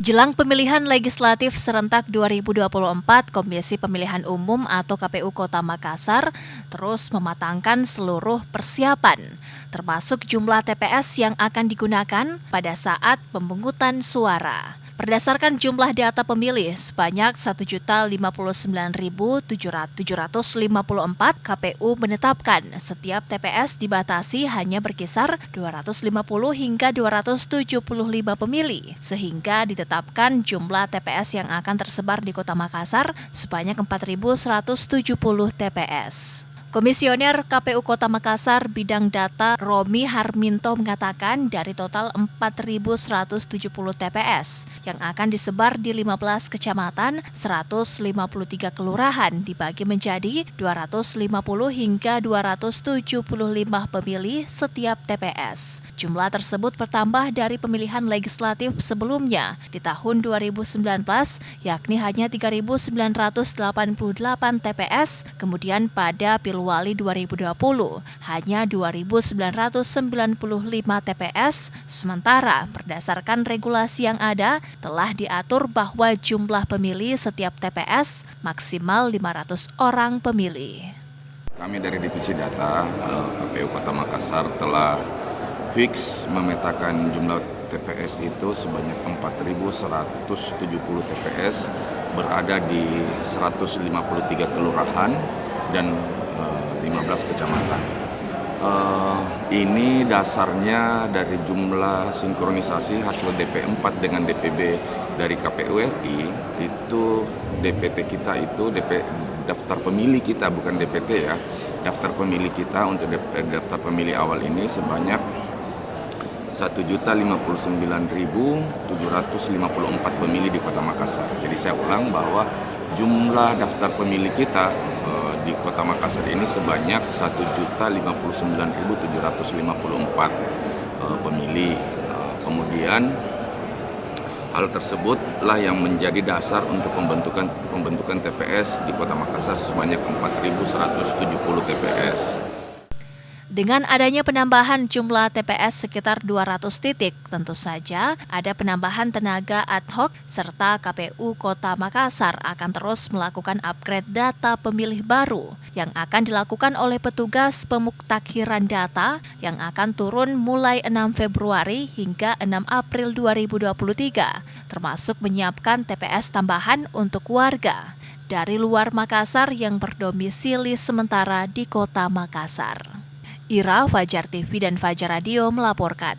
Jelang pemilihan legislatif serentak 2024, Komisi Pemilihan Umum atau KPU Kota Makassar terus mematangkan seluruh persiapan, termasuk jumlah TPS yang akan digunakan pada saat pemungutan suara. Berdasarkan jumlah data pemilih sebanyak 1.059.754, KPU menetapkan setiap TPS dibatasi hanya berkisar 250 hingga 275 pemilih, sehingga ditetapkan jumlah TPS yang akan tersebar di Kota Makassar sebanyak 4.170 TPS. Komisioner KPU Kota Makassar bidang data Romi Harminto mengatakan dari total 4.170 TPS yang akan disebar di 15 kecamatan, 153 kelurahan dibagi menjadi 250 hingga 275 pemilih setiap TPS. Jumlah tersebut bertambah dari pemilihan legislatif sebelumnya di tahun 2019, yakni hanya 3.988 TPS, kemudian pada Pilwali 2020 hanya 2.995 TPS, sementara berdasarkan regulasi yang ada telah diatur bahwa jumlah pemilih setiap TPS maksimal 500 orang pemilih. Kami dari Divisi Data KPU Kota Makassar telah fix memetakan jumlah TPS itu sebanyak 4.170 TPS berada di 153 kelurahan dan 15 kecamatan. Ini dasarnya dari jumlah sinkronisasi hasil DP4 dengan DPB dari KPU RI. Itu DPT kita itu daftar pemilih kita, bukan DPT ya. Daftar pemilih kita untuk daftar pemilih awal ini sebanyak 1.059.754 pemilih di Kota Makassar. Jadi saya ulang bahwa jumlah daftar pemilih kita di Kota Makassar ini sebanyak 1.059.754 pemilih. Kemudian hal tersebutlah yang menjadi dasar untuk pembentukan TPS di Kota Makassar sebanyak 4.170 TPS. Dengan adanya penambahan jumlah TPS sekitar 200 titik, tentu saja ada penambahan tenaga ad hoc serta KPU Kota Makassar akan terus melakukan upgrade data pemilih baru yang akan dilakukan oleh petugas pemuktakhiran data yang akan turun mulai 6 Februari hingga 6 April 2023, termasuk menyiapkan TPS tambahan untuk warga dari luar Makassar yang berdomisili sementara di Kota Makassar. Ira, Fajar TV dan Fajar Radio melaporkan.